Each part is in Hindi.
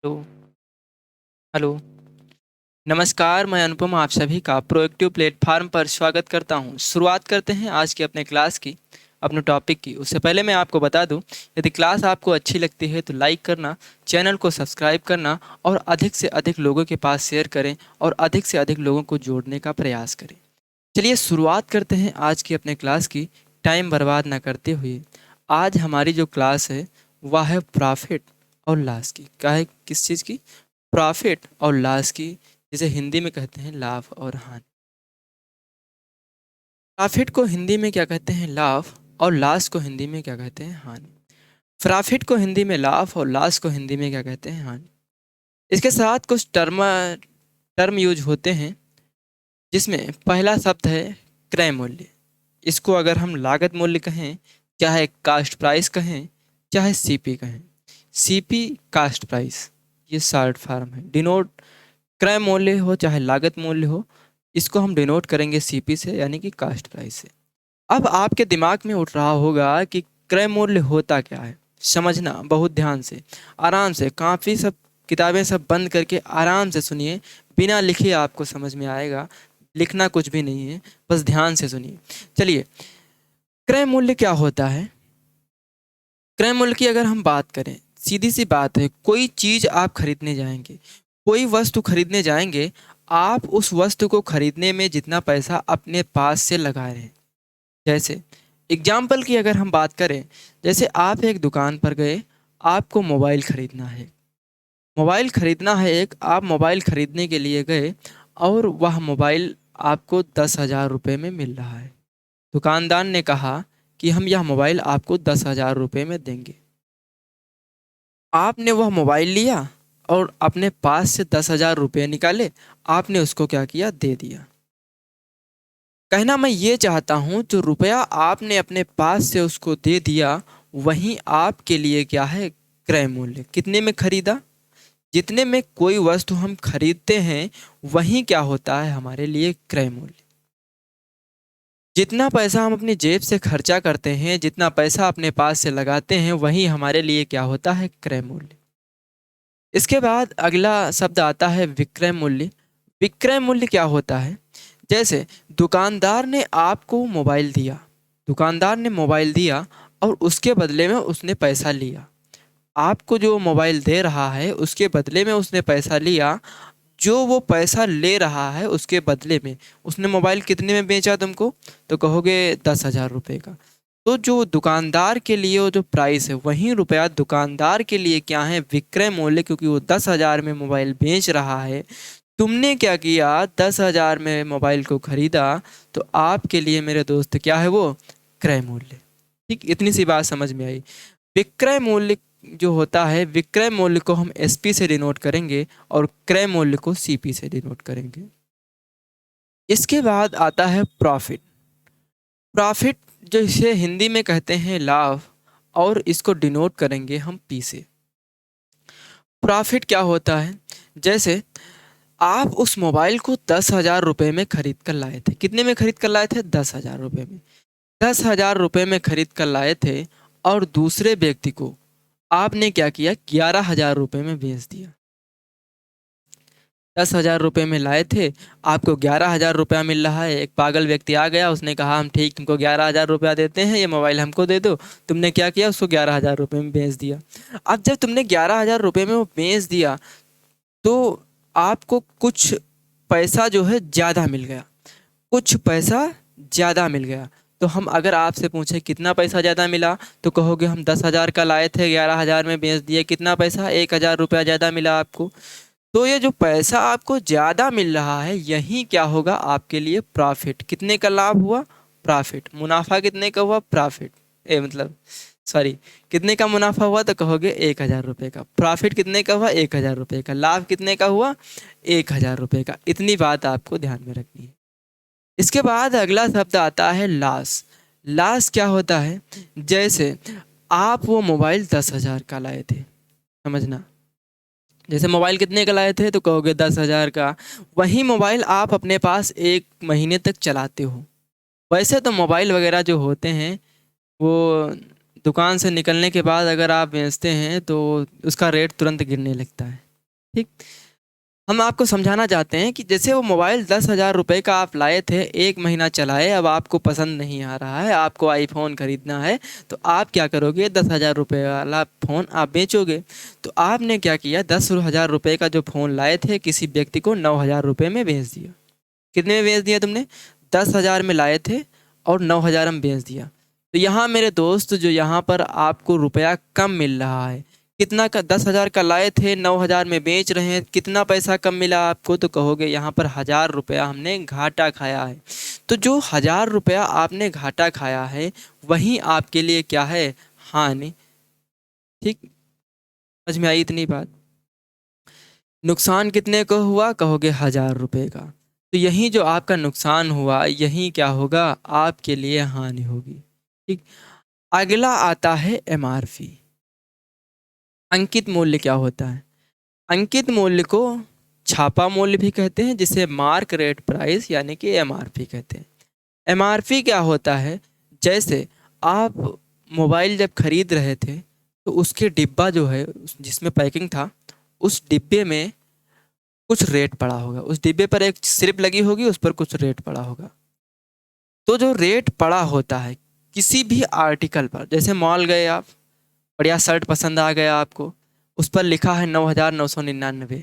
Hello, hello. नमस्कार, मैं अनुपम आप सभी का प्रोएक्टिव प्लेटफ़ॉर्म पर स्वागत करता हूँ। शुरुआत करते हैं आज की अपने क्लास की, अपने टॉपिक की। उससे पहले मैं आपको बता दूँ, यदि क्लास आपको अच्छी लगती है तो लाइक करना, चैनल को सब्सक्राइब करना और अधिक से अधिक लोगों के पास शेयर करें और अधिक से अधिक लोगों को जोड़ने का प्रयास करें। चलिए शुरुआत करते हैं आज की अपने क्लास की, टाइम बर्बाद ना करते हुए। आज हमारी जो क्लास है, वह है प्रॉफ़िट और लॉस की। क्या है, किस चीज़ की? प्रॉफ़िट और लॉस की, जिसे हिंदी में कहते हैं लाभ और हानि। प्रॉफ़िट को हिंदी में क्या कहते हैं? लाभ। और लॉस को हिंदी में क्या कहते हैं? हानि। प्रॉफ़िट को हिंदी में लाभ और लॉस को हिंदी में क्या कहते हैं? हानि। इसके साथ कुछ टर्म यूज होते हैं, जिसमें पहला शब्द है क्रय मूल्य। इसको अगर हम लागत मूल्य कहें, चाहे कास्ट प्राइस कहें, चाहे सीपी कहें। सीपी कास्ट प्राइस, ये शॉर्ट फॉर्म है। डिनोट क्रय मूल्य हो चाहे लागत मूल्य हो, इसको हम डिनोट करेंगे सीपी से, यानी कि कास्ट प्राइस से। अब आपके दिमाग में उठ रहा होगा कि क्रय मूल्य होता क्या है। समझना बहुत ध्यान से, आराम से, काफ़ी सब किताबें सब बंद करके आराम से सुनिए। बिना लिखे आपको समझ में आएगा, लिखना कुछ भी नहीं है, बस ध्यान से सुनिए। चलिए, क्रय मूल्य क्या होता है? क्रय मूल्य की अगर हम बात करें, सीधी सी बात है, कोई चीज़ आप खरीदने जाएंगे, कोई वस्तु खरीदने जाएंगे, आप उस वस्तु को खरीदने में जितना पैसा अपने पास से लगा रहे हैं। जैसे एग्जाम्पल की अगर हम बात करें, जैसे आप एक दुकान पर गए, आपको मोबाइल खरीदना है। मोबाइल खरीदना है एक, आप मोबाइल खरीदने के लिए गए और वह मोबाइल आपको 10,000 रुपये में मिल रहा है। दुकानदार ने कहा कि हम यह मोबाइल आपको 10,000 रुपये में देंगे। आपने वह मोबाइल लिया और अपने पास से 10,000 रुपये निकाले, आपने उसको क्या किया? दे दिया। कहना मैं ये चाहता हूँ, जो रुपया आपने अपने पास से उसको दे दिया, वहीं आपके लिए क्या है? क्रय मूल्य। कितने में खरीदा? जितने में कोई वस्तु हम खरीदते हैं, वहीं क्या होता है हमारे लिए? क्रय मूल्य। जितना पैसा हम अपनी जेब से खर्चा करते हैं, जितना पैसा अपने पास से लगाते हैं, वहीं हमारे लिए क्या होता है? क्रय मूल्य। इसके बाद अगला शब्द आता है विक्रय मूल्य। विक्रय मूल्य क्या होता है? जैसे दुकानदार ने आपको मोबाइल दिया, दुकानदार ने मोबाइल दिया और उसके बदले में उसने पैसा लिया। आपको जो मोबाइल दे रहा है, उसके बदले में उसने पैसा लिया। जो वो पैसा ले रहा है, उसके बदले में उसने मोबाइल कितने में बेचा तुमको? तो कहोगे 10,000 रुपये का। तो जो दुकानदार के लिए वो जो प्राइस है, वही रुपया दुकानदार के लिए क्या है? विक्रय मूल्य। क्योंकि वो 10,000 में मोबाइल बेच रहा है, तुमने क्या किया? 10,000 में मोबाइल को खरीदा, तो आपके लिए मेरे दोस्त क्या है वो? क्रय मूल्य। ठीक, इतनी सी बात समझ में आई। विक्रय मूल्य जो होता है, विक्रय मूल्य को हम एसपी से डिनोट करेंगे और क्रय मूल्य को सीपी से डिनोट करेंगे। इसके बाद आता है प्रॉफिट। प्रॉफिट, जो इसे हिंदी में कहते हैं लाभ, और इसको डिनोट करेंगे हम पी से। प्रॉफिट क्या होता है? जैसे आप उस मोबाइल को 10,000 रुपये में खरीद कर लाए थे। कितने में खरीद कर लाए थे? 10,000 रुपये में। 10,000 रुपये में खरीद कर लाए थे और दूसरे व्यक्ति को आपने क्या किया? 11,000 रुपये में बेच दिया। 10,000 रुपये में लाए थे, आपको 11,000 रुपया मिल रहा है। एक पागल व्यक्ति आ गया, उसने कहा हम ठीक तुमको 11,000 रुपया देते हैं, ये मोबाइल हमको दे दो। तुमने क्या किया? उसको 11,000 रुपये में बेच दिया। अब जब तुमने 11,000 रुपये में वो बेच दिया, तो आपको कुछ पैसा जो है ज़्यादा मिल गया। कुछ पैसा ज़्यादा मिल गया। तो हम अगर आपसे पूछें कितना पैसा ज़्यादा मिला, तो कहोगे हम 10,000 का लाए थे, 11,000 में बेच दिए। कितना पैसा? 1,000 रुपया ज़्यादा मिला आपको। तो ये जो पैसा आपको ज़्यादा मिल रहा है, यही क्या होगा आपके लिए? प्रॉफिट। कितने का लाभ हुआ? प्रॉफिट। मुनाफा कितने का हुआ? प्रॉफिट। ए मतलब सॉरी, कितने का मुनाफा हुआ? तो कहोगे 1,000 रुपये का। प्रॉफिट कितने का हुआ? 1,000 रुपये का। लाभ कितने का हुआ? 1,000 रुपये का। इतनी बात आपको ध्यान में रखनी है। इसके बाद अगला शब्द आता है लॉस। लॉस क्या होता है? जैसे आप वो मोबाइल 10,000 का लाए थे, समझना। जैसे मोबाइल कितने का लाए थे? तो कहोगे 10,000 का। वही मोबाइल आप अपने पास 1 महीने तक चलाते हो। वैसे तो मोबाइल वगैरह जो होते हैं, वो दुकान से निकलने के बाद अगर आप बेचते हैं तो उसका रेट तुरंत गिरने लगता है। ठीक। हम आपको समझाना चाहते हैं कि जैसे वो मोबाइल 10,000 रुपये का आप लाए थे, 1 महीना चलाए, अब आपको पसंद नहीं आ रहा है, आपको आईफोन खरीदना है, तो आप क्या करोगे, 10,000 रुपये वाला फ़ोन आप बेचोगे। तो आपने क्या किया, 10,000 रुपये का जो फ़ोन लाए थे किसी व्यक्ति को 9,000 रुपये में बेच दिया। कितने में बेच दिया तुमने, 10,000 में लाए थे और 9,000 में बेच दिया। तो यहाँ मेरे दोस्त जो यहाँ पर आपको रुपया कम मिल रहा है, कितना का, 10,000 का लाए थे, 9,000 में बेच रहे हैं, कितना पैसा कम मिला आपको, तो कहोगे यहाँ पर 1,000 रुपया हमने घाटा खाया है। तो जो 1,000 रुपया आपने घाटा खाया है वही आपके लिए क्या है, हानि। ठीक, समझ में आई इतनी बात। नुकसान कितने को हुआ, कहोगे 1,000 रुपये का। तो यही जो आपका नुकसान हुआ यही क्या होगा, आपके लिए हानि होगी। ठीक। अगला आता है एमआरपी। अंकित मूल्य क्या होता है, अंकित मूल्य को छापा मूल्य भी कहते हैं, जिसे मार्क रेट प्राइस यानी कि एमआरपी कहते हैं। एमआरपी क्या होता है, जैसे आप मोबाइल जब खरीद रहे थे तो उसके डिब्बा जो है जिसमें पैकिंग था, उस डिब्बे में कुछ रेट पड़ा होगा, उस डिब्बे पर एक स्लिप लगी होगी, उस पर कुछ रेट पड़ा होगा। तो जो रेट पड़ा होता है किसी भी आर्टिकल पर, जैसे मॉल गए आप, बढ़िया शर्ट पसंद आ गया आपको, उस पर लिखा है 9,999,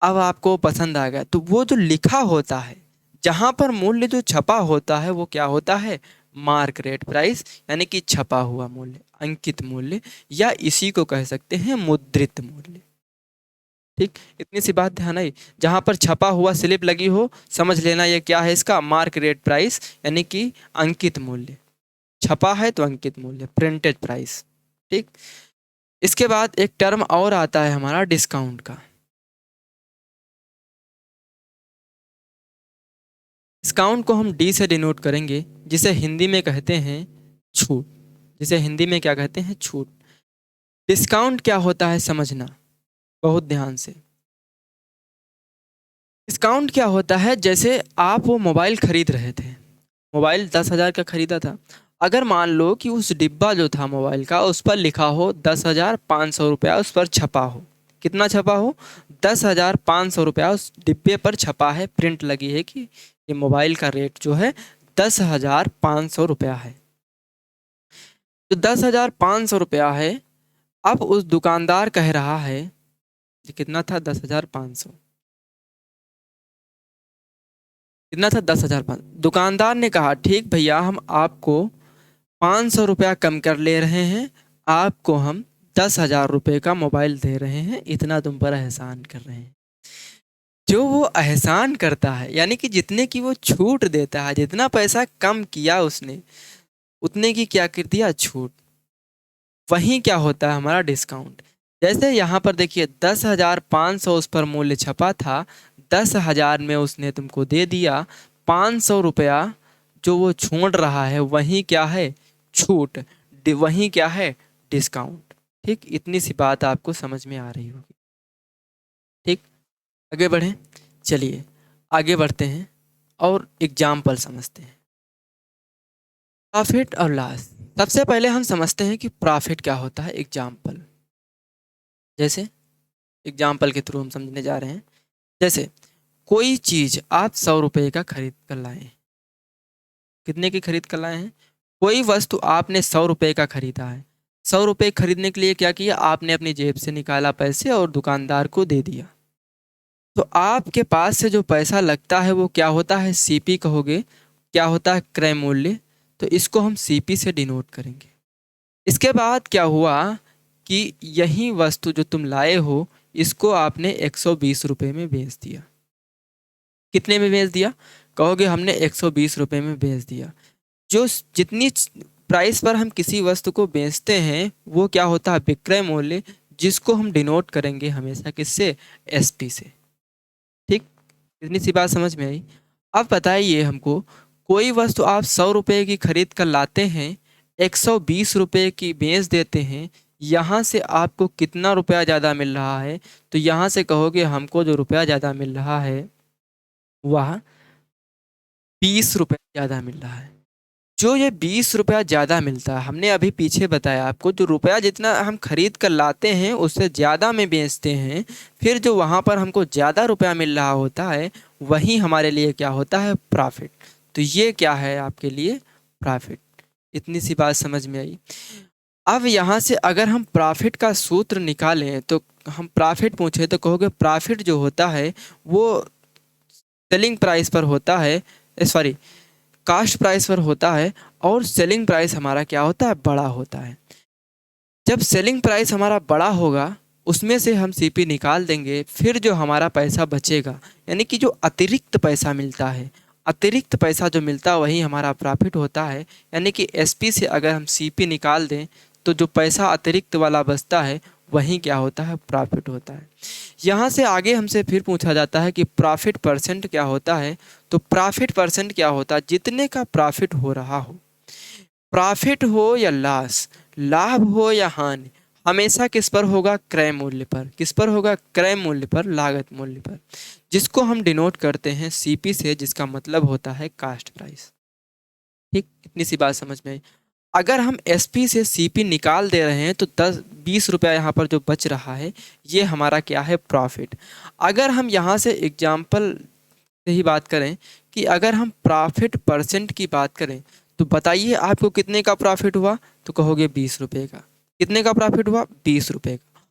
अब आपको पसंद आ गया, तो वो जो लिखा होता है, जहाँ पर मूल्य जो छपा होता है वो क्या होता है, मार्क रेट प्राइस यानी कि छपा हुआ मूल्य, अंकित मूल्य, या इसी को कह सकते हैं मुद्रित मूल्य। ठीक, इतनी सी बात ध्यान आई। जहाँ पर छपा हुआ स्लिप लगी हो, समझ लेना ये क्या है, इसका मार्क रेट प्राइस यानी कि अंकित मूल्य, छपा है तो अंकित मूल्य, प्रिंटेड प्राइस। ठीक। इसके बाद एक टर्म और आता है हमारा डिस्काउंट का। डिस्काउंट को हम डी से डिनोट करेंगे, जिसे हिंदी में कहते हैं छूट, जिसे हिंदी में क्या कहते हैं, छूट। डिस्काउंट क्या होता है समझना बहुत ध्यान से। डिस्काउंट क्या होता है, जैसे आप वो मोबाइल खरीद रहे थे, मोबाइल 10,000 का खरीदा था, अगर मान लो कि उस डिब्बा जो था मोबाइल का उस पर लिखा हो 10,500 रुपया, उस पर छपा हो, कितना छपा हो, 10,500 रुपया उस डिब्बे पर छपा है, प्रिंट लगी है कि ये मोबाइल का रेट जो है 10,500 रुपया है। तो 10,500 रुपया है। अब उस दुकानदार कह रहा है, ये कितना था, 10,500, कितना था, 10,500। दुकानदार ने कहा ठीक भैया, हम आपको 500 रुपया कम कर ले रहे हैं, आपको हम 10,000 रुपये का मोबाइल दे रहे हैं, इतना तुम पर एहसान कर रहे हैं। जो वो एहसान करता है यानी कि जितने की वो छूट देता है, जितना पैसा कम किया उसने, उतने की क्या कर दिया, छूट। वहीं क्या होता है हमारा डिस्काउंट। जैसे यहाँ पर देखिए 10,500 उस पर मूल्य छपा था, 10,000 में उसने तुमको दे दिया, 500 रुपया जो वो छोड़ रहा है वहीं क्या है, छूट, वहीं क्या है, डिस्काउंट। ठीक, इतनी सी बात आपको समझ में आ रही होगी। ठीक, आगे बढ़ें, चलिए आगे बढ़ते हैं और एग्जाम्पल समझते हैं। प्रॉफिट और लॉस, सबसे पहले हम समझते हैं कि प्रॉफिट क्या होता है। एग्जाम्पल, जैसे एग्जाम्पल के थ्रू हम समझने जा रहे हैं। जैसे कोई चीज़ आप 100 रुपये का खरीद कर लाए हैं, कितने की खरीद कर लाए हैं, कोई वस्तु आपने 100 रुपये का खरीदा है। 100 रुपये खरीदने के लिए क्या किया, आपने अपनी जेब से निकाला पैसे और दुकानदार को दे दिया। तो आपके पास से जो पैसा लगता है वो क्या होता है, सीपी कहोगे, क्या होता है, क्रय मूल्य। तो इसको हम सीपी से डिनोट करेंगे। इसके बाद क्या हुआ कि यही वस्तु जो तुम लाए हो इसको आपने 120 रुपये में बेच दिया। कितने में बेच दिया, कहोगे हमने 120 रुपये में बेच दिया। जो जितनी प्राइस पर हम किसी वस्तु को बेचते हैं वो क्या होता है, विक्रय मूल्य, जिसको हम डिनोट करेंगे हमेशा किससे, एसपी से। ठीक, इतनी सी बात समझ में आई। अब बताइए हमको, कोई वस्तु आप 100 रुपये की खरीद कर लाते हैं, 120 रुपये की बेच देते हैं, यहाँ से आपको कितना रुपया ज़्यादा मिल रहा है, तो यहाँ से कहोगे हमको जो रुपया ज़्यादा मिल रहा है वह 20 रुपये ज़्यादा मिल रहा है। जो ये 20 रुपया ज़्यादा मिलता है, हमने अभी पीछे बताया आपको, जो रुपया जितना हम खरीद कर लाते हैं उससे ज़्यादा में बेचते हैं, फिर जो वहाँ पर हमको ज़्यादा रुपया मिल रहा होता है वही हमारे लिए क्या होता है, प्रॉफिट। तो ये क्या है आपके लिए, प्रॉफिट। इतनी सी बात समझ में आई। अब यहाँ से अगर हम प्रॉफिट का सूत्र निकालें तो हम प्रॉफिट पूछे तो कहोगे प्रॉफिट जो होता है वो सेलिंग प्राइस पर होता है, सॉरी, कास्ट प्राइस पर होता है, और सेलिंग प्राइस हमारा क्या होता है, बड़ा होता है। जब सेलिंग प्राइस हमारा बड़ा होगा उसमें से हम सीपी निकाल देंगे, फिर जो हमारा पैसा बचेगा, यानी कि जो अतिरिक्त पैसा मिलता है, अतिरिक्त पैसा जो मिलता है वही हमारा प्रॉफिट होता है। यानी कि एसपी से अगर हम सीपी निकाल दें तो जो पैसा अतिरिक्त वाला बचता है वही क्या होता है, प्रॉफिट होता है। यहाँ से आगे हमसे फिर पूछा जाता है कि प्रॉफिट परसेंट क्या होता है। तो प्रॉफिट परसेंट क्या होता है, जितने का प्रॉफिट हो रहा हो, प्रॉफिट हो या लॉस, लाभ हो या हानि, हमेशा किस पर होगा, क्रय मूल्य पर। किस पर होगा, क्रय मूल्य पर, लागत मूल्य पर, जिसको हम डिनोट करते हैं सीपी से, जिसका मतलब होता है कास्ट प्राइस। ठीक, इतनी सी बात समझ में आई। अगर हम एसपी से सीपी निकाल दे रहे हैं तो 10-20 रुपया यहाँ पर जो बच रहा है ये हमारा क्या है, प्रॉफिट। अगर हम यहाँ से एग्जाम्पल से ही बात करें कि अगर हम प्रॉफिट परसेंट की बात करें तो बताइए आपको कितने का प्रॉफिट हुआ, तो कहोगे 20 रुपये का। कितने का प्रॉफिट हुआ, 20 रुपये का।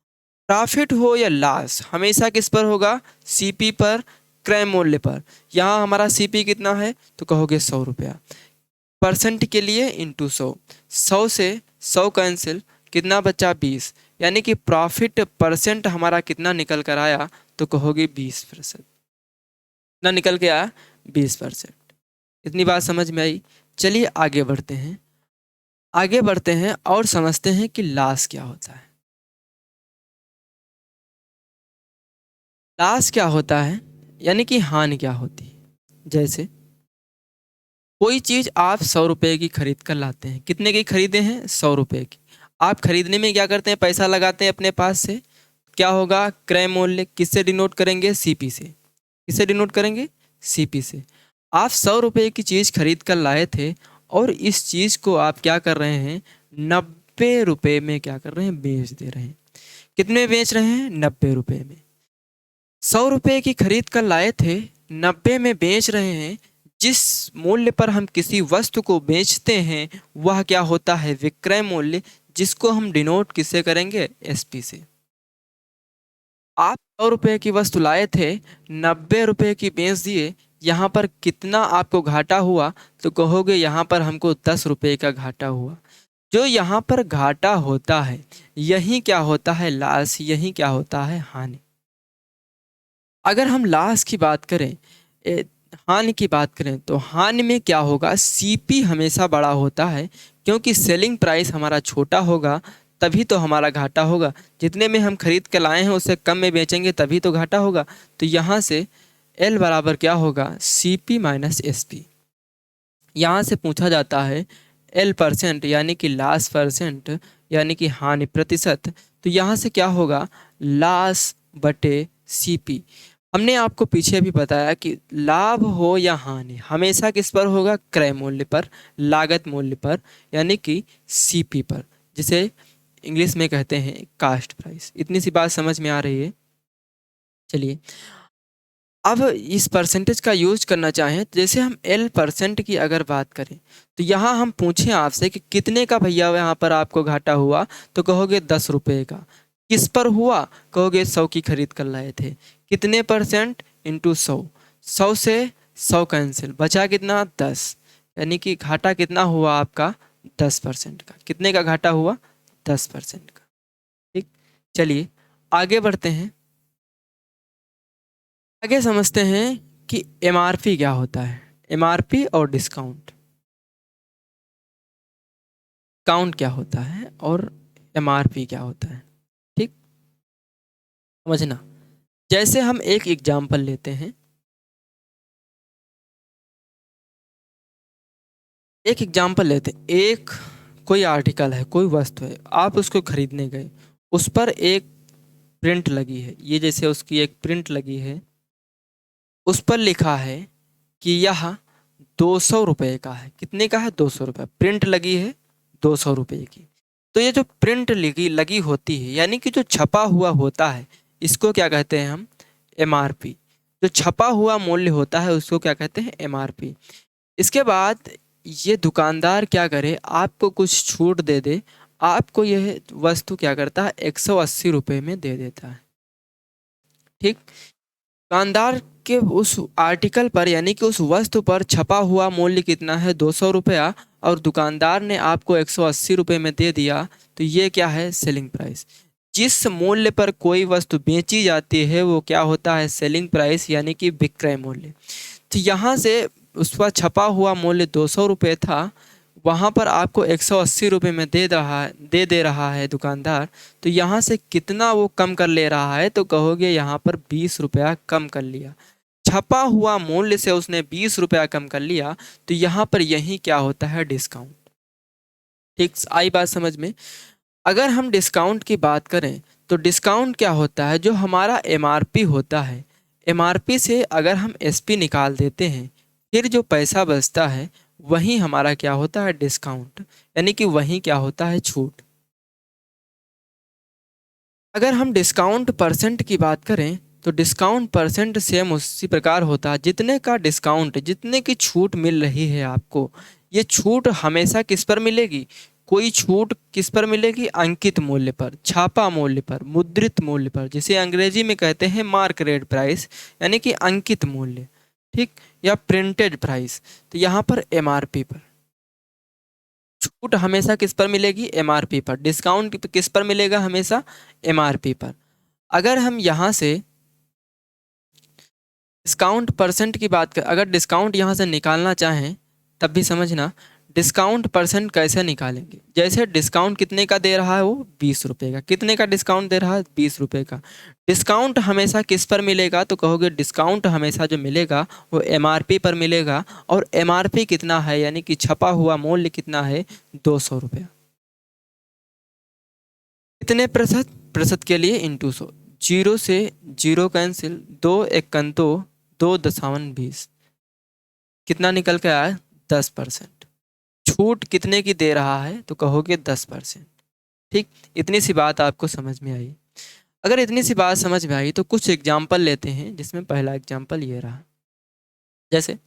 प्रॉफिट हो या लॉस हमेशा किस पर होगा, सीपी पर, क्रय मूल्य पर। यहाँ हमारा सीपी कितना है, तो कहोगे 100 रुपया। परसेंट के लिए इंटू 100, 100 से 100 कैंसिल, कितना बचा, 20। यानी कि प्रॉफिट परसेंट हमारा कितना निकल कर आया, तो कहोगे 20%। कितना निकल के आया, 20%। इतनी बात समझ में आई। चलिए आगे बढ़ते हैं, आगे बढ़ते हैं और समझते हैं कि लॉस क्या होता है। लॉस क्या होता है, यानी कि हानि क्या होती है। जैसे कोई चीज़ आप 100 रुपये की खरीद कर लाते हैं, कितने की खरीदे हैं, 100 रुपये की। आप खरीदने में क्या करते हैं, पैसा लगाते हैं अपने पास से, क्या होगा, क्रय मूल्य। किससे डिनोट करेंगे, सीपी से। किससे डिनोट करेंगे, सीपी से। आप 100 रुपये की चीज़ खरीद कर लाए थे और इस चीज़ को आप क्या कर रहे हैं, 90 रुपये में क्या कर रहे हैं, बेच दे रहे हैं। कितने में बेच रहे हैं, 90 रुपये में। 100 रुपये की खरीद कर लाए थे, 90 में बेच रहे हैं। जिस मूल्य पर हम किसी वस्तु को बेचते हैं वह क्या होता है, विक्रय मूल्य, जिसको हम डिनोट किससे करेंगे, एसपी से। आप 100 रुपये की वस्तु लाए थे, 90 रुपये की बेच दिए, यहाँ पर कितना आपको घाटा हुआ, तो कहोगे यहाँ पर हमको 10 रुपये का घाटा हुआ। जो यहाँ पर घाटा होता है यही क्या होता है, लॉस, यही क्या होता है, हानि। अगर हम लॉस की बात करें, ए, हानि की बात करें, तो हानि में क्या होगा, सीपी हमेशा बड़ा होता है, क्योंकि सेलिंग प्राइस हमारा छोटा होगा तभी तो हमारा घाटा होगा। जितने में हम खरीद के लाए हैं उससे कम में बेचेंगे तभी तो घाटा होगा। तो यहाँ से एल बराबर क्या होगा, सीपी माइनस एसपी। यहाँ से पूछा जाता है एल परसेंट, यानी कि लॉस परसेंट, यानी कि हानि प्रतिशत। तो यहाँ से क्या होगा, लॉस बटे सीपी। हमने आपको पीछे भी बताया कि लाभ हो या हानि हमेशा किस पर होगा, क्रय मूल्य पर, लागत मूल्य पर, यानी कि सीपी पर, जिसे इंग्लिश में कहते हैं कास्ट प्राइस। इतनी सी बात समझ में आ रही है। चलिए अब इस परसेंटेज का यूज करना चाहें तो जैसे हम एल परसेंट की अगर बात करें तो यहाँ हम पूछें आपसे कि कितने का भैया यहाँ पर आपको घाटा हुआ, तो कहोगे 10 रुपये का। किस पर हुआ, कहोगे 100 की खरीद कर लाए थे। कितने परसेंट, इंटू 100, 100 से 100 कैंसिल, बचा कितना, 10। यानी कि घाटा कितना हुआ आपका, 10% का। कितने का घाटा हुआ, 10% का। ठीक, चलिए आगे बढ़ते हैं, आगे समझते हैं कि एमआरपी क्या होता है। एमआरपी और डिस्काउंट, काउंट क्या होता है और एमआरपी क्या होता है। ठीक, समझना। जैसे हम एक एग्जाम्पल लेते हैं, एक एग्जाम्पल लेते हैं, एक कोई आर्टिकल है, कोई वस्तु है, आप उसको खरीदने गए, उस पर एक प्रिंट लगी है। ये जैसे उसकी एक प्रिंट लगी है, उस पर लिखा है कि यह 200 रुपये का है। कितने का है? 200 रुपये। प्रिंट लगी है 200 रुपये की। तो ये जो प्रिंट लगी लगी होती है, यानी कि जो छपा हुआ होता है, इसको क्या कहते हैं हम? MRP। जो छपा हुआ मूल्य होता है उसको क्या कहते हैं? MRP। इसके बाद ये दुकानदार क्या करे, आपको कुछ छूट दे दे, आपको यह वस्तु क्या करता है? 180 रुपये में दे देता है। ठीक। दुकानदार के उस आर्टिकल पर, यानी कि उस वस्तु पर छपा हुआ मूल्य कितना है? 200 रुपया, और दुकानदार ने आपको 180 रुपये में दे दिया। तो ये क्या है? Selling price. जिस मूल्य पर कोई वस्तु बेची जाती है वो क्या होता है? सेलिंग प्राइस, यानी कि विक्रय मूल्य। तो यहाँ से उस पर छपा हुआ मूल्य 200 रुपये था, वहाँ पर आपको 180 रुपये में दे रहा है दुकानदार। तो यहाँ से कितना वो कम कर ले रहा है? तो कहोगे यहाँ पर 20 रुपया कम कर लिया। छपा हुआ मूल्य से उसने 20 रुपया कम कर लिया, तो यहाँ पर यही क्या होता है? डिस्काउंट। ठीक, आई बात समझ में? अगर हम डिस्काउंट की बात करें तो डिस्काउंट क्या होता है? जो हमारा MRP होता है, MRP से अगर हम SP निकाल देते हैं, फिर जो पैसा बचता है वही हमारा क्या होता है? डिस्काउंट, यानी कि वही क्या होता है? छूट। अगर हम डिस्काउंट परसेंट की बात करें तो डिस्काउंट परसेंट सेम उसी प्रकार होता है। जितने का डिस्काउंट, जितने की छूट मिल रही है आपको, ये छूट हमेशा किस पर मिलेगी? कोई छूट किस पर मिलेगी? अंकित मूल्य पर, छापा मूल्य पर, मुद्रित मूल्य पर, जिसे अंग्रेजी में कहते हैं मार्क रेट प्राइस, यानी कि अंकित मूल्य। ठीक, या प्रिंटेड प्राइस। तो यहाँ पर MRP पर छूट हमेशा किस पर मिलेगी? MRP पर। डिस्काउंट किस पर मिलेगा? हमेशा MRP पर। अगर हम यहाँ से डिस्काउंट परसेंट की बात कर, अगर डिस्काउंट यहाँ से निकालना चाहें तब भी समझना, डिस्काउंट परसेंट कैसे निकालेंगे। जैसे डिस्काउंट कितने का दे रहा है वो? 20 रुपये का। कितने का डिस्काउंट दे रहा है? 20 रुपये का। डिस्काउंट हमेशा किस पर मिलेगा? तो कहोगे डिस्काउंट हमेशा जो मिलेगा वो MRP पर मिलेगा। और MRP कितना है? यानी कि छपा हुआ मूल्य कितना है? 200 रुपया। कितने प्रतिशत? प्रतिशत के लिए इंटू 100। जीरो से जीरो कैंसिल, 2 × 2 = 2.20। कितना निकल के आया? 10%। छूट कितने की दे रहा है? तो कहोगे 10%। ठीक, इतनी सी बात आपको समझ में आई। अगर इतनी सी बात समझ में आई तो कुछ एग्जाम्पल लेते हैं, जिसमें पहला एग्जाम्पल ये रहा। जैसे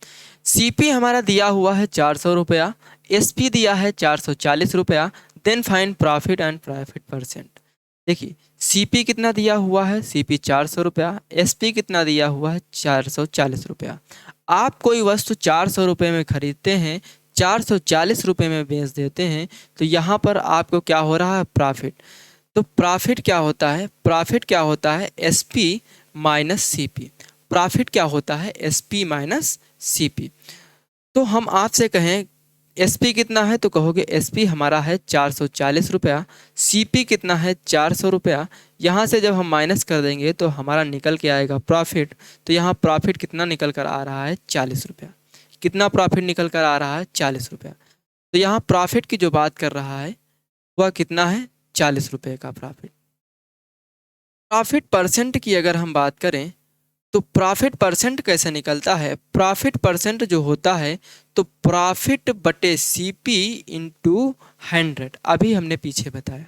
CP हमारा दिया हुआ है 400 रुपया, SP दिया है 440 रुपया, then find profit and profit percent. देखिए CP कितना दिया हुआ है? CP 400 रुपया। SP कितना दिया हुआ है? 440 रुपया। आप कोई वस्तु 400 रुपये में खरीदते हैं, 440 रुपये में बेच देते हैं, तो यहाँ पर आपको क्या हो रहा है? प्रॉफिट। तो प्रॉफिट क्या होता है? प्रॉफिट क्या होता है? SP minus CP। प्रॉफिट क्या होता है? SP minus CP। तो हम आपसे कहें SP कितना है? तो कहोगे SP हमारा है 440 रुपया। CP कितना है? 400 रुपया। यहाँ से जब हम माइनस कर देंगे तो हमारा निकल के आएगा प्रॉफिट। तो यहाँ प्रॉफिट कितना निकल कर आ रहा है? 40 रुपया। कितना प्रॉफिट निकल कर आ रहा है? 40 रुपया। तो यहाँ प्रॉफिट की जो बात कर रहा है वह कितना है? 40 रुपये का प्रॉफिट। प्रॉफिट परसेंट की अगर हम बात करें तो प्रॉफिट परसेंट कैसे निकलता है? प्रॉफिट परसेंट जो होता है तो प्रॉफिट बटे CP इंटू 100। अभी हमने पीछे बताया,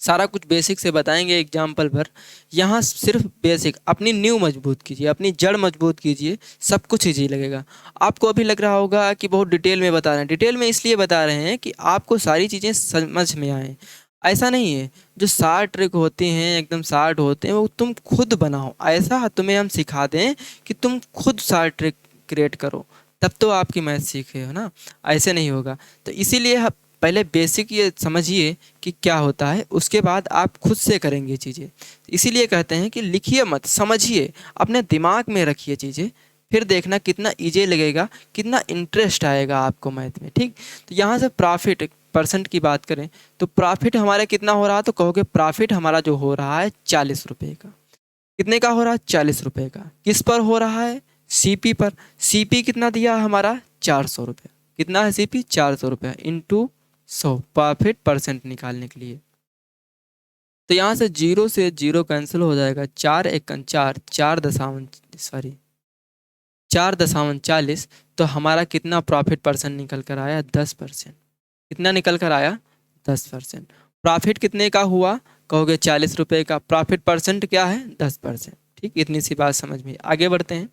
सारा कुछ बेसिक से बताएंगे एग्जाम्पल पर। यहाँ सिर्फ बेसिक, अपनी नींव मजबूत कीजिए, अपनी जड़ मजबूत कीजिए, सब कुछ ईजी लगेगा आपको। अभी लग रहा होगा कि बहुत डिटेल में बता रहे हैं। डिटेल में इसलिए बता रहे हैं कि आपको सारी चीज़ें समझ में आए। ऐसा नहीं है, जो 60 ट्रिक होती हैं एकदम 60 होते हैं वो तुम खुद बनाओ। ऐसा तुम्हें हम सिखा दें कि तुम खुद 60 ट्रिक क्रिएट करो, तब तो आपकी मैथ सीखे हो ना। ऐसे नहीं होगा। तो इसीलिए पहले बेसिक ये समझिए कि क्या होता है, उसके बाद आप खुद से करेंगे चीज़ें। इसीलिए कहते हैं कि लिखिए मत, समझिए, अपने दिमाग में रखिए चीज़ें, फिर देखना कितना ईजी लगेगा, कितना इंटरेस्ट आएगा आपको मैथ में। ठीक, तो यहाँ से प्रॉफिट परसेंट की बात करें तो प्रॉफिट हमारा कितना हो रहा है? तो कहोगे प्रॉफिट हमारा जो हो रहा है 40 रुपये का। कितने का हो रहा है? 40 रुपये का। किस पर हो रहा है? CP पर। CP कितना दिया हमारा? 400 रुपया। कितना है CP? 400 रुपया इंटू 100, प्रॉफिट परसेंट निकालने के लिए। तो यहाँ से जीरो कैंसिल हो जाएगा, 4 × 4 = 4 दशांश, सॉरी 4.40, तो हमारा कितना प्रॉफिट परसेंट निकल कर आया? 10%। कितना निकल कर आया? 10%। प्रॉफिट कितने का हुआ? कहोगे 40 रुपये का। प्रॉफिट परसेंट क्या है? 10%। ठीक, इतनी सी बात समझ में। आगे बढ़ते हैं।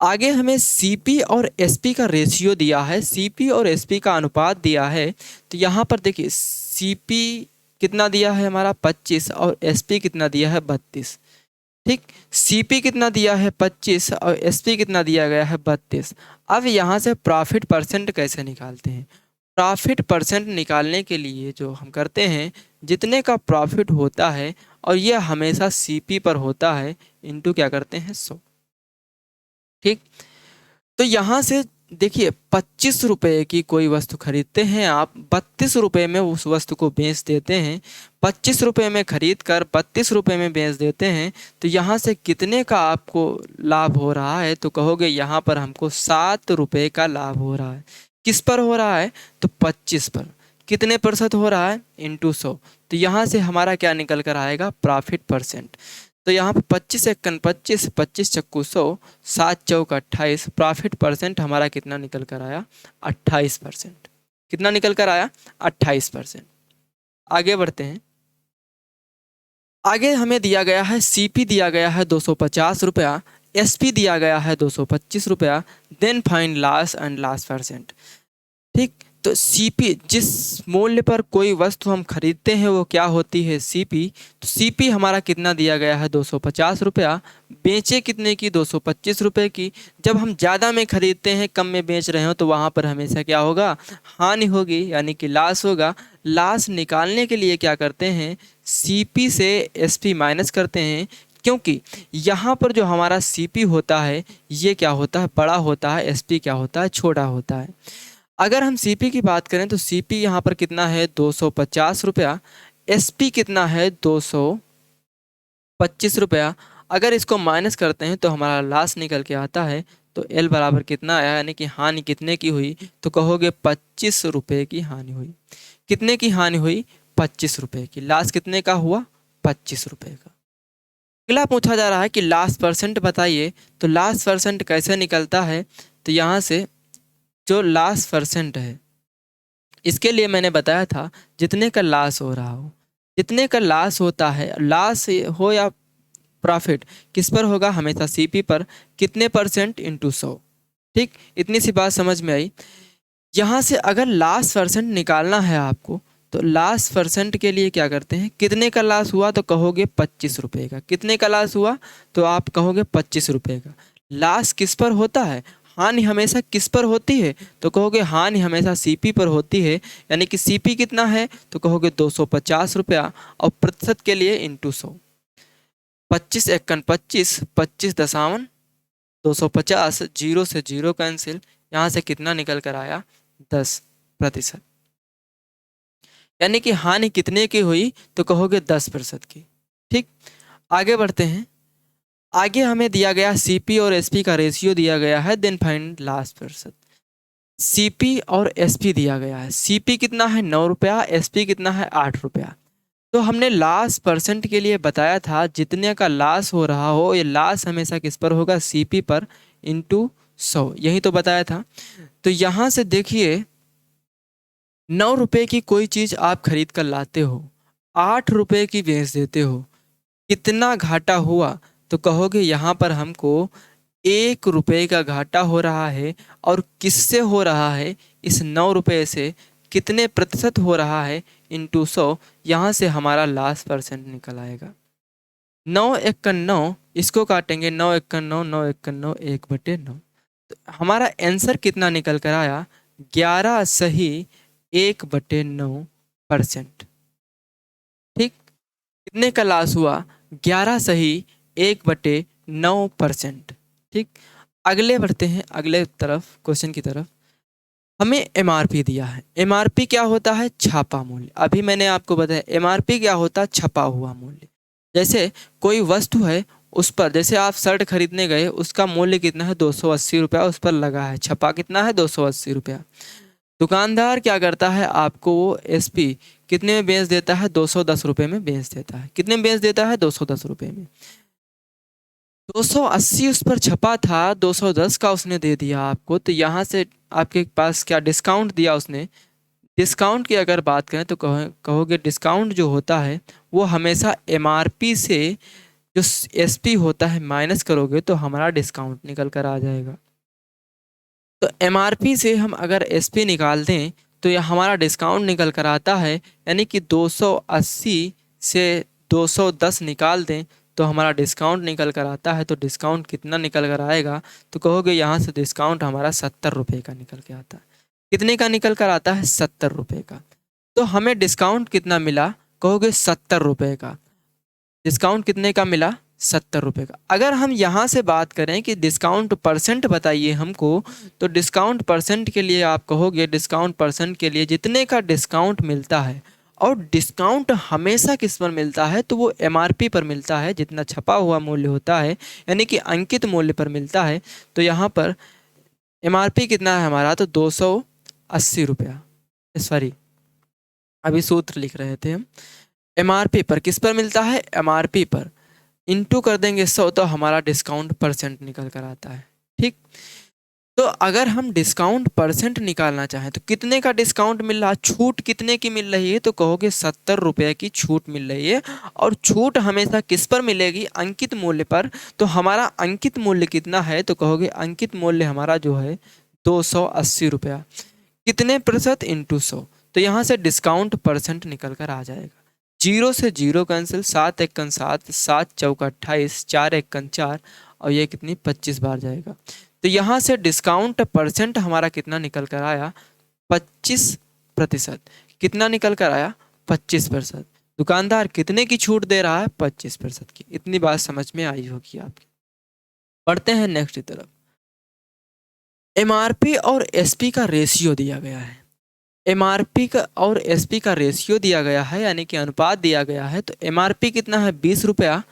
आगे हमें सीपी और एसपी का रेशियो दिया है, सीपी और एसपी का अनुपात दिया है। तो यहाँ पर देखिए सीपी कितना दिया है हमारा? 25, और एसपी कितना दिया है? 32। ठीक, सीपी कितना दिया है? 25, और एसपी कितना दिया गया है? 32। अब यहाँ से प्रॉफिट परसेंट कैसे निकालते हैं? प्रॉफिट परसेंट निकालने के लिए जो हम करते हैं, जितने का प्रॉफिट होता है और ये हमेशा सीपी पर होता है, इनटू क्या करते हैं? 100। ठीक, तो यहाँ से देखिए 25 रुपये की कोई वस्तु खरीदते हैं आप, 32 रुपये में उस वस्तु को बेच देते हैं। 25 रुपये में खरीद कर 32 रुपये में बेच देते हैं। तो यहाँ से कितने का आपको लाभ हो रहा है? तो कहोगे यहाँ पर हमको 7 रुपये का लाभ हो रहा है। किस पर हो रहा है? तो 25 पर। कितने प्रतिशत हो रहा है? इंटू 100। तो यहाँ से हमारा क्या निकल कर आएगा? Profit percent. तो यहाँ पे 25 एकन 25, 25 चक्कू 100, 7 चौक 28। प्रॉफिट परसेंट हमारा कितना निकल कर आया? 28%। कितना निकल कर आया? 28%। आगे बढ़ते हैं। आगे हमें दिया गया है सीपी दिया गया है 250 रुपया, एसपी दिया गया है 225 रुपया। Then find loss and loss percent. ठीक, तो सीपी, जिस मूल्य पर कोई वस्तु हम खरीदते हैं वो क्या होती है? सीपी। तो सीपी हमारा कितना दिया गया है? 250 रुपया। बेचे कितने की? 225 रुपये की। जब हम ज़्यादा में खरीदते हैं, कम में बेच रहे हो, तो वहाँ पर हमेशा क्या होगा? हानि होगी, यानी कि लॉस होगा। लॉस निकालने के लिए क्या करते हैं? सीपी से एसपी माइनस करते हैं, क्योंकि यहाँ पर जो हमारा सीपी होता है ये क्या होता है? बड़ा होता है। एसपी क्या होता है? छोटा होता है। अगर हम सीपी की बात करें तो सीपी यहाँ पर कितना है? 250 रुपया। एसपी कितना है? 225 रुपया। अगर इसको माइनस करते हैं तो हमारा लास्ट निकल के आता है। तो एल बराबर कितना आया, यानी कि हानि कितने की हुई? तो कहोगे 25 रुपये की हानि हुई। कितने की हानि हुई? 25 रुपये की। लास्ट कितने का हुआ? 25 रुपये का। अगला पूछा जा रहा है कि लास्ट परसेंट बताइए। तो लास्ट परसेंट कैसे निकलता है? तो यहाँ से जो लास्ट परसेंट है, इसके लिए मैंने बताया था जितने का लॉस हो रहा हो, जितने का लॉस होता है, लॉस हो या प्रॉफिट, किस पर होगा? हमेशा सीपी पर। कितने परसेंट? इंटू 100। ठीक, इतनी सी बात समझ में आई। यहाँ से अगर लास्ट परसेंट निकालना है आपको, तो लास्ट परसेंट के लिए क्या करते हैं? कितने का लॉस हुआ? तो कहोगे 25 रुपये का। कितने का लॉस हुआ? तो आप कहोगे 25 रुपये का। लॉस किस पर होता है? हानि हमेशा किस पर होती है? तो कहोगे हानि हमेशा सीपी पर होती है, यानी कि सीपी कितना है? तो कहोगे 250 रुपया, और प्रतिशत के लिए इंटू 100। 25 एकन 25, 25.250, जीरो से जीरो कैंसिल। यहाँ से कितना निकल कर आया? 10%। यानी कि हानि कितने की हुई? तो कहोगे 10% की। ठीक, आगे बढ़ते हैं। आगे हमें दिया गया सीपी और एसपी का रेशियो दिया गया है। Then find loss percent. CP और एसपी दिया गया है। सीपी कितना है? 9 रुपया। एसपी कितना है? 8 रुपया। तो हमने लास्ट परसेंट के लिए बताया था जितने का लॉस हो रहा हो, ये लॉस हमेशा किस पर होगा? सीपी पर, इंटू 100। यही तो बताया था। तो यहाँ से देखिए 9 रुपये की कोई चीज़ आप खरीद कर लाते हो, 8 रुपये की बेच देते हो, कितना घाटा हुआ? तो कहोगे यहाँ पर हमको 1 रुपये का घाटा हो रहा है। और किससे हो रहा है? इस 9 रुपये से। कितने प्रतिशत हो रहा है? इंटू 100। यहाँ से हमारा लास्ट परसेंट निकल आएगा 9 एकन 9। इसको काटेंगे 9 एकन 9, 9 एकन 9, 1/9। तो हमारा आंसर कितना निकल कर आया? 11 सही 1/9%। ठीक, कितने का लॉस हुआ? 11 सही 1/9%। ठीक, अगले बढ़ते हैं, अगले तरफ क्वेश्चन की तरफ। हमें एमआरपी दिया है। एमआरपी क्या होता है? छापा मूल्य। अभी मैंने आपको बताया एमआरपी क्या होता है? छपा हुआ मूल्य। जैसे कोई वस्तु है, उस पर जैसे आप शर्ट खरीदने गए, उसका मूल्य कितना है? 280 रुपया उस पर लगा है। छपा कितना है? 280 रुपया। दुकानदार क्या करता है? आपको वो एसपी कितने में बेच देता है? 210 रुपये में बेच देता है। कितने में बेच देता है? 210 रुपये में। 280 उस पर छपा था, 210 का उसने दे दिया आपको, तो यहाँ से आपके पास क्या डिस्काउंट दिया उसने। डिस्काउंट की अगर बात करें तो कहोगे डिस्काउंट जो होता है वो हमेशा एमआरपी से जो एसपी होता है माइनस करोगे तो हमारा डिस्काउंट निकल कर आ जाएगा। तो एमआरपी से हम अगर एसपी निकाल दें तो यह हमारा डिस्काउंट निकल कर आता है, यानी कि 280 से 210 निकाल दें तो हमारा डिस्काउंट निकल कर आता है। तो डिस्काउंट कितना निकल कर आएगा, तो कहोगे यहाँ से डिस्काउंट हमारा 70 रुपये का निकल के आता है। कितने का निकल कर आता है, 70 रुपये का। तो हमें डिस्काउंट कितना मिला, कहोगे 70 रुपये का। डिस्काउंट कितने का मिला, 70 रुपये का। अगर हम यहाँ से बात करें कि डिस्काउंट परसेंट बताइए हमको, तो डिस्काउंट परसेंट के लिए आप कहोगे डिस्काउंट परसेंट के लिए जितने का डिस्काउंट मिलता है, और डिस्काउंट हमेशा किस पर मिलता है, तो वो एमआरपी पर मिलता है, जितना छपा हुआ मूल्य होता है यानी कि अंकित मूल्य पर मिलता है। तो यहाँ पर एमआरपी कितना है हमारा, तो 280 रुपया। सॉरी, अभी सूत्र लिख रहे थे हम। एमआरपी पर किस पर मिलता है, एमआरपी पर इंटू कर देंगे 100 तो हमारा डिस्काउंट परसेंट निकल कर आता है। ठीक, तो अगर हम डिस्काउंट परसेंट निकालना चाहें तो कितने का डिस्काउंट मिल रहा है, छूट कितने की मिल रही है, तो कहोगे 70 रुपये की छूट मिल रही है। और छूट हमेशा किस पर मिलेगी, अंकित मूल्य पर। तो हमारा अंकित मूल्य कितना है, तो कहोगे अंकित मूल्य हमारा जो है 280 रुपया। कितने प्रतिशत, इंटू 100। तो यहाँ से डिस्काउंट परसेंट निकल कर आ जाएगा। जीरो से जीरो कैंसिल, 7 एकन 7, 7 चौका 28, 4 एकन 4, और ये कितनी 25 बार जाएगा। तो यहाँ से डिस्काउंट परसेंट हमारा कितना निकल कर आया, 25%। कितना निकल कर आया, 25%। दुकानदार कितने की छूट दे रहा है, 25% की। इतनी बात समझ में आई होगी आपकी। पढ़ते हैं नेक्स्ट की तरफ। एमआरपी और एसपी का रेशियो दिया गया है। एमआरपी का और एसपी का रेशियो दिया गया है, यानी कि अनुपात दिया गया है। तो एमआरपी कितना है, 20 रुपया,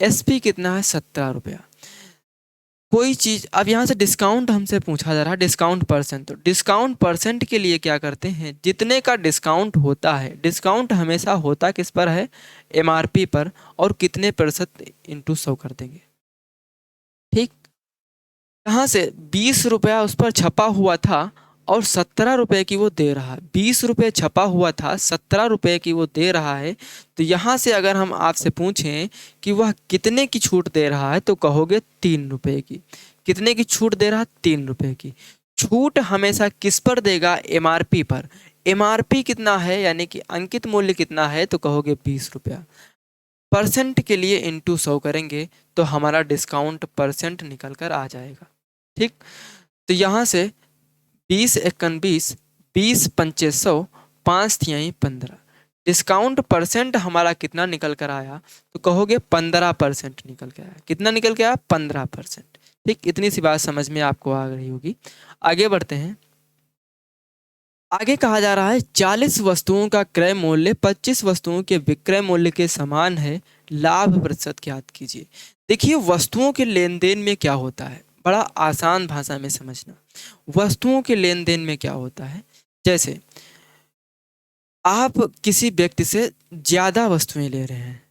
एसपी कितना है, 17 रुपया। कोई चीज़, अब यहाँ से डिस्काउंट हमसे पूछा जा रहा है, डिस्काउंट परसेंट। तो डिस्काउंट परसेंट के लिए क्या करते हैं, जितने का डिस्काउंट होता है, डिस्काउंट हमेशा होता किस पर है, एमआरपी पर, और कितने प्रतिशत इंटू 100 कर देंगे। ठीक, यहाँ से 20 रुपया उस पर छपा हुआ था और 17 रुपये की वो दे रहा है। 20 रुपये छपा हुआ था, 17 रुपये की वो दे रहा है। तो यहाँ से अगर हम आपसे पूछें कि वह कितने की छूट दे रहा है, तो कहोगे 3 रुपये की। कितने की छूट दे रहा है, 3 रुपये की। छूट हमेशा किस पर देगा, एमआरपी पर। एमआरपी कितना है, यानी कि अंकित मूल्य कितना है, तो कहोगे 20 रुपया। परसेंट के लिए इंटू 100 करेंगे तो हमारा डिस्काउंट परसेंट निकल कर आ जाएगा। ठीक, तो यहाँ से 20 एकन 20, 20 पंचे 100, 5 तिहाई 15। डिस्काउंट परसेंट हमारा कितना निकल कर आया, तो कहोगे 15% निकल के आया। कितना निकल के आया, 15%। ठीक, इतनी सी बात समझ में आपको आ रही होगी। आगे बढ़ते हैं। आगे कहा जा रहा है 40 वस्तुओं का क्रय मूल्य 25 वस्तुओं के विक्रय मूल्य के समान है, लाभ प्रतिशत ज्ञात कीजिए। देखिए, वस्तुओं के लेन देन में क्या होता है, बड़ा आसान भाषा में समझना। वस्तुओं के लेन देन में क्या होता है, जैसे आप किसी व्यक्ति से ज़्यादा वस्तुएं ले रहे हैं,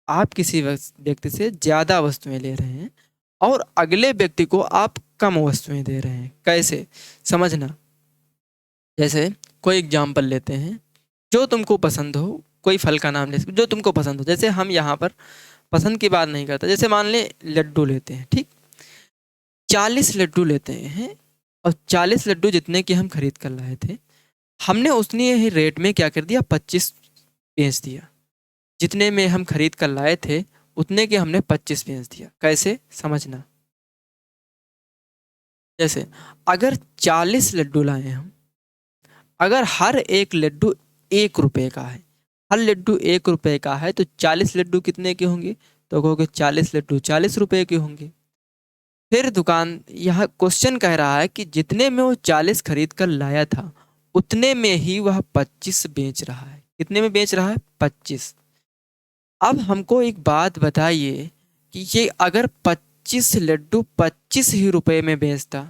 आप किसी व्यक्ति से ज़्यादा वस्तुएं ले रहे हैं, और अगले व्यक्ति को आप कम वस्तुएं दे रहे हैं। कैसे, समझना। जैसे कोई एग्जाम्पल लेते हैं, जो तुमको पसंद हो, कोई फल का नाम ले सकते, जो तुमको पसंद हो। जैसे हम यहाँ पर पसंद की बात नहीं करते, जैसे मान ले लड्डू लेते हैं। ठीक, 40 लड्डू लेते हैं, और 40 लड्डू जितने के हम खरीद कर लाए थे, हमने उतने ही रेट में क्या कर दिया, 25 बेच दिया। जितने में हम खरीद कर लाए थे उतने के हमने 25 बेच दिया। कैसे, समझना। जैसे अगर 40 लड्डू लाए हम, अगर हर एक लड्डू 1 रुपये का है, हर लड्डू 1 रुपये का है, तो 40 लड्डू कितने के होंगे, तो कहोगे 40 लड्डू 40 रुपये के होंगे। फिर दुकान, यह क्वेश्चन कह रहा है कि जितने में वो 40 खरीद कर लाया था उतने में ही वह 25 बेच रहा है। कितने में बेच रहा है, 25। अब हमको एक बात बताइए कि ये अगर 25 लड्डू 25 ही रुपए में बेचता,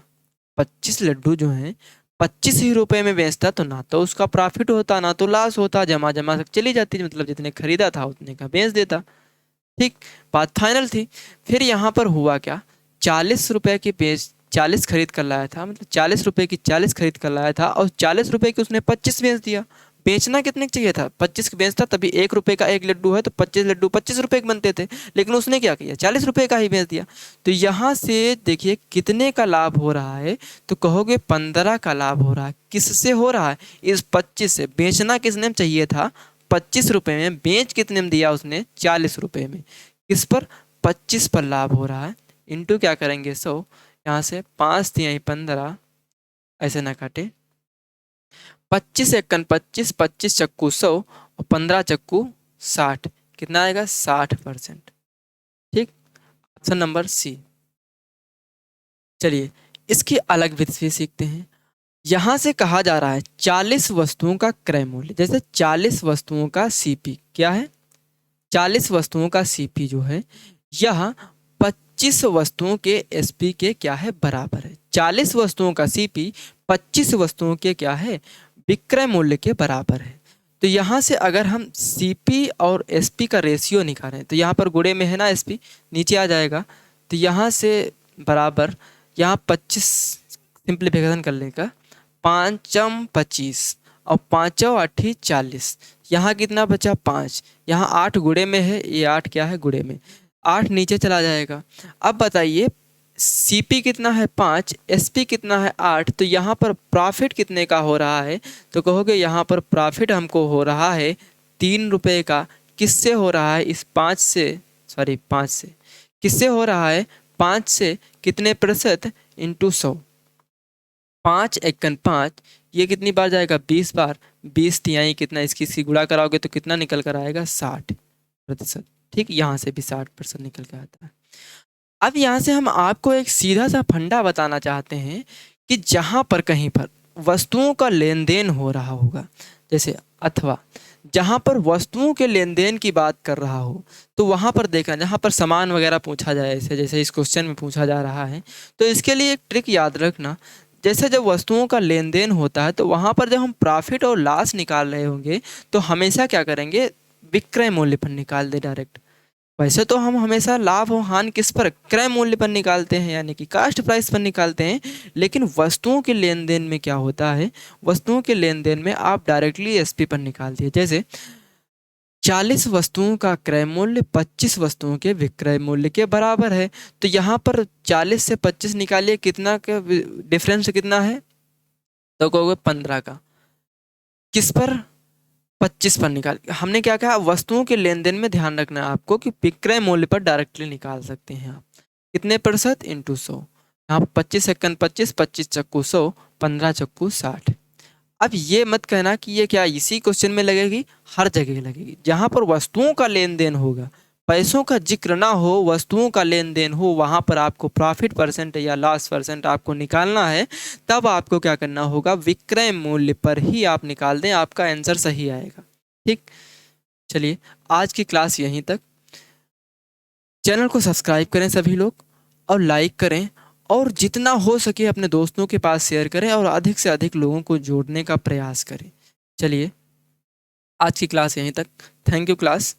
25 लड्डू जो हैं 25 ही रुपए में बेचता, तो ना तो उसका प्रॉफिट होता ना तो लॉस होता, जमा जमा तक चली जाती, मतलब जितने खरीदा था उतने का बेच देता। ठीक, बात फाइनल थी। फिर यहाँ पर हुआ क्या, 40 रुपए की बेच 40 खरीद कर लाया था, मतलब 40 रुपए की 40 खरीद कर लाया था और 40 रुपए की उसने 25 बेच दिया। बेचना कितने का चाहिए था, 25 की बेचता, तभी 1 रुपए का एक लड्डू है तो 25 लड्डू 25 रुपए के बनते थे, लेकिन उसने क्या किया, 40 रुपए का ही बेच दिया। तो यहाँ से देखिए कितने का लाभ हो रहा है, तो कहोगे 15 का लाभ हो रहा है। किससे हो रहा है, इस 25 से। बेचना किसने में चाहिए था, 25 रुपए में, बेच कितने में दिया उसने, 40 रुपए में। किस पर, 25 पर लाभ हो रहा है। इंटू क्या करेंगे, 100, यहाँ से 5×3=15, ऐसे ना काटे, 25×1=25, 25 चक्कू 100 और 15 चक्कू 60, कितना आएगा, 60%। ठीक, ऑप्शन नंबर सी। चलिए इसकी अलग विधि सीखते हैं। यहाँ से कहा जा रहा है 40 वस्तुओं का क्रय मूल्य, जैसे 40 वस्तुओं का सीपी क्या है, 40 वस्तुओं का सीपी जो है यह 25 वस्तुओं के एसपी के क्या है, बराबर है। 40 वस्तुओं का सीपी 25 वस्तुओं के क्या है, विक्रय मूल्य के बराबर है। तो यहाँ से अगर हम सीपी और एसपी का रेशियो निकालें, तो यहाँ पर गुणे में है ना एसपी, नीचे आ जाएगा। तो यहाँ से बराबर, यहाँ 25 सिंप्लीफिकेशन कर लेगा, 5×25 और 5×8=40, यहाँ कितना बचा, 5। यहाँ 8 गुणे में है, ये 8 क्या है, गुणे में, 8 नीचे चला जाएगा। अब बताइए सीपी कितना है, 5, एसपी कितना है, 8, तो यहाँ पर प्रॉफिट कितने का हो रहा है, तो कहोगे यहाँ पर प्रॉफिट हमको हो रहा है 3 रुपये का। किससे हो रहा है, इस 5 से, सॉरी 5 से, किससे हो रहा है, 5 से कितने प्रतिशत, इंटू 100, 5×1=5, ये कितनी बार जाएगा, 20 बार, 20×3 कितना, इसकी गुणा कराओगे तो कितना निकल कर आएगा, 60%। ठीक, यहाँ से भी 60% निकल के आता है। अब यहाँ से हम आपको एक सीधा सा फंडा बताना चाहते हैं कि जहाँ पर कहीं पर वस्तुओं का लेन देन हो रहा होगा, जैसे अथवा जहाँ पर वस्तुओं के लेन देन की बात कर रहा हो, तो वहाँ पर देखना, जहाँ पर सामान वगैरह पूछा जाए, ऐसे जैसे इस क्वेश्चन में पूछा जा रहा है, तो इसके लिए एक ट्रिक याद रखना। जैसे जब वस्तुओं का लेन देन होता है तो वहाँ पर जब हम प्रॉफिट और लॉस निकाल रहे होंगे तो हमेशा क्या करेंगे, विक्रय मूल्य पर निकाल दे डायरेक्ट। वैसे तो हम हमेशा लाभ और हानि किस पर, क्रय मूल्य पर निकालते हैं, यानी कि कास्ट प्राइस पर निकालते हैं। लेकिन वस्तुओं के लेन देन में क्या होता है, वस्तुओं के लेन देन में आप डायरेक्टली एसपी पर निकाल दिए। जैसे 40 वस्तुओं का क्रय मूल्य 25 वस्तुओं के विक्रय मूल्य के बराबर है, तो यहाँ पर 40 से 25 निकालिए, कितना का डिफरेंस कितना है, तो कहोगे 15 का। किस पर, 25 पर निकाल, हमने क्या कहा, वस्तुओं के लेन देन में ध्यान रखना है आपको कि विक्रय मूल्य पर डायरेक्टली निकाल सकते हैं आप, कितने प्रतिशत, इंटू 100। यहाँ 25×25, 25 चक्कू 100, 15 चक्कू 60। अब ये मत कहना कि ये क्या इसी क्वेश्चन में लगेगी, हर जगह लगेगी। जहाँ पर वस्तुओं का लेन देन होगा, पैसों का जिक्र ना हो, वस्तुओं का लेन देन हो, वहाँ पर आपको प्रॉफिट परसेंट या लॉस परसेंट आपको निकालना है। तब आपको क्या करना होगा, विक्रय मूल्य पर ही आप निकाल दें, आपका आंसर सही आएगा। ठीक, चलिए आज की क्लास यहीं तक। चैनल को सब्सक्राइब करें सभी लोग, और लाइक करें, और जितना हो सके अपने दोस्तों के पास शेयर करें, और अधिक से अधिक लोगों को जोड़ने का प्रयास करें। चलिए आज की क्लास यहीं तक। Thank you class.